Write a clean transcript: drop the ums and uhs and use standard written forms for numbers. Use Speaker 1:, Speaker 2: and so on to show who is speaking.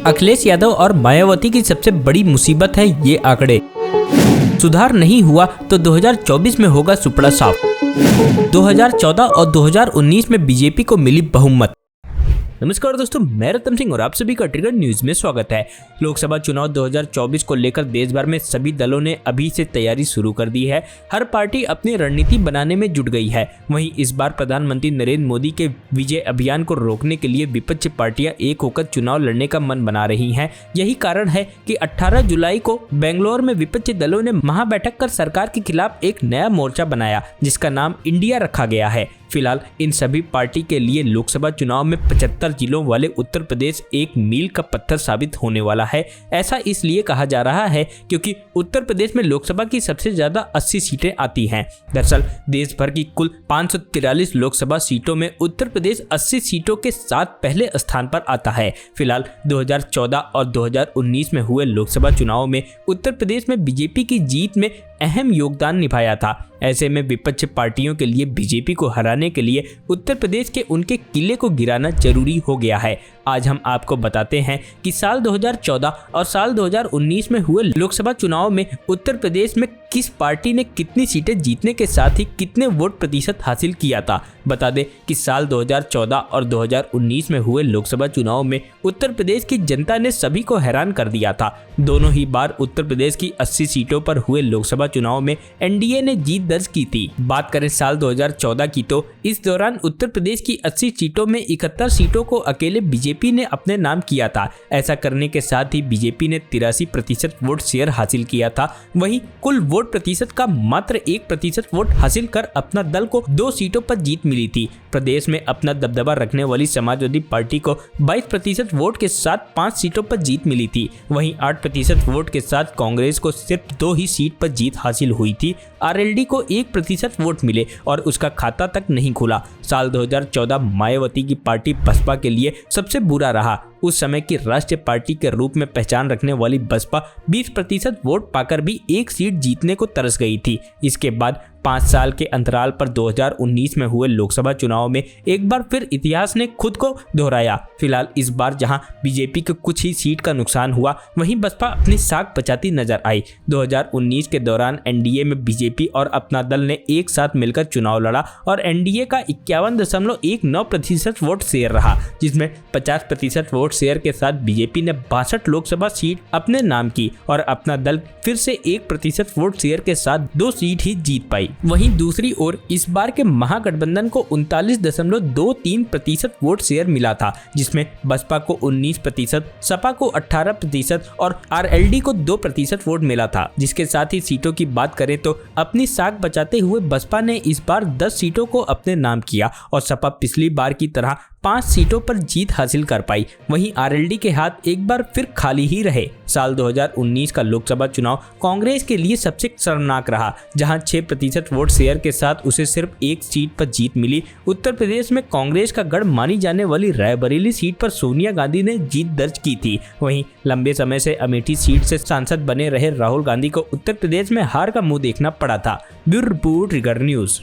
Speaker 1: अखिलेश यादव और मायावती की सबसे बड़ी मुसीबत है ये आंकड़े। सुधार नहीं हुआ तो 2024 में होगा सुपड़ा साफ। 2014 और 2019 में बीजेपी को मिली बहुमत। नमस्कार दोस्तों, मैं रतन सिंह और आप सभी का ट्रिगर न्यूज में स्वागत है। लोकसभा चुनाव 2024 को लेकर देश भर में सभी दलों ने अभी से तैयारी शुरू कर दी है। हर पार्टी अपनी रणनीति बनाने में जुट गई है। वहीं इस बार प्रधानमंत्री नरेंद्र मोदी के विजय अभियान को रोकने के लिए विपक्षी पार्टियां एक होकर चुनाव लड़ने का मन बना रही हैं। यही कारण है कि 18 जुलाई को बेंगलोर में विपक्षी दलों ने महाबैठक कर सरकार के खिलाफ एक नया मोर्चा बनाया, जिसका नाम इंडिया रखा गया है। फिलहाल इन सभी पार्टी के लिए लोकसभा चुनाव में 75 जिलों वाले उत्तर प्रदेश एक मील का पत्थर साबित होने वाला है। ऐसा इसलिए कहा जा रहा है क्योंकि उत्तर प्रदेश में लोकसभा की सबसे ज्यादा 80 सीटें आती हैं। दरअसल देश भर की कुल 543 लोकसभा सीटों में उत्तर प्रदेश 80 सीटों के साथ पहले स्थान पर आता है। फिलहाल 2014 और 2019 में हुए लोकसभा चुनाव में उत्तर प्रदेश में बीजेपी की जीत में अहम योगदान निभाया था। ऐसे में विपक्ष पार्टियों के लिए बीजेपी को हराने के लिए उत्तर प्रदेश के उनके किले को गिराना जरूरी हो गया है। आज हम आपको बताते हैं कि साल 2014 और साल 2019 में हुए लोकसभा चुनाव में उत्तर प्रदेश में किस पार्टी ने कितनी सीटें जीतने के साथ ही कितने वोट प्रतिशत हासिल किया था। बता दें कि साल 2014 और 2019 में हुए लोकसभा चुनाव में उत्तर प्रदेश की जनता ने सभी को हैरान कर दिया था। दोनों ही बार उत्तर प्रदेश की 80 सीटों पर हुए लोकसभा चुनाव में एनडीए ने जीत दर्ज की थी। बात करें साल 2014 की तो इस दौरान उत्तर प्रदेश की 80 सीटों में 71 सीटों को अकेले बीजेपी ने अपने नाम किया था। ऐसा करने के साथ ही बीजेपी ने 83% वोट शेयर हासिल किया था। वहीं कुल वोट प्रतिशत का मात्र 1% वोट हासिल कर अपना दल को 2 सीटों पर जीत मिली थी। प्रदेश में अपना दबदबा रखने वाली समाजवादी पार्टी को 22% वोट के साथ 5 सीटों पर जीत मिली थी। वहीं 8% वोट के साथ कांग्रेस को सिर्फ 2 ही सीट पर जीत हासिल हुई थी। आरएलडी को 1% वोट मिले और उसका खाता तक नहीं खुला। साल 2014 मायावती की पार्टी बसपा के लिए सबसे बुरा रहा। उस समय की राष्ट्रीय पार्टी के रूप में पहचान रखने वाली बसपा 20% वोट पाकर भी 1 सीट जीतने को तरस गई थी। इसके बाद 5 साल के अंतराल पर 2019 में हुए लोकसभा चुनाव में एक बार फिर इतिहास ने खुद को दोहराया। फिलहाल इस बार जहां बीजेपी को कुछ ही सीट का नुकसान हुआ, वहीं बसपा अपनी साख बचाती नजर आई। 2019 के दौरान एनडीए में बीजेपी और अपना दल ने एक साथ मिलकर चुनाव लड़ा और एनडीए का 51.19% वोट शेयर रहा, जिसमें 50% वोट शेयर के साथ बीजेपी ने 62 लोकसभा सीट अपने नाम की और अपना दल फिर से 1% वोट शेयर के साथ 2 सीट ही जीत पाई। वहीं दूसरी ओर इस बार के महागठबंधन को 39.23% वोट शेयर मिला था, जिसमें बसपा को 19%, सपा को 18% और आरएलडी को 2% वोट मिला था। जिसके साथ ही सीटों की बात करें तो अपनी साख बचाते हुए बसपा ने इस बार 10 सीटों को अपने नाम किया और सपा पिछली बार की तरह 5 सीटों पर जीत हासिल कर पाई। वहीं आरएलडी के हाथ एक बार फिर खाली ही रहे। साल 2019 का लोकसभा चुनाव कांग्रेस के लिए सबसे शर्मनाक रहा, जहां 6% वोट शेयर के साथ उसे सिर्फ 1 सीट पर जीत मिली। उत्तर प्रदेश में कांग्रेस का गढ़ मानी जाने वाली रायबरेली सीट पर सोनिया गांधी ने जीत दर्ज की थी। वहीं लंबे समय से अमेठी सीट से सांसद बने रहे राहुल गांधी को उत्तर प्रदेश में हार का मुंह देखना पड़ा था। Bureau report, trigger news.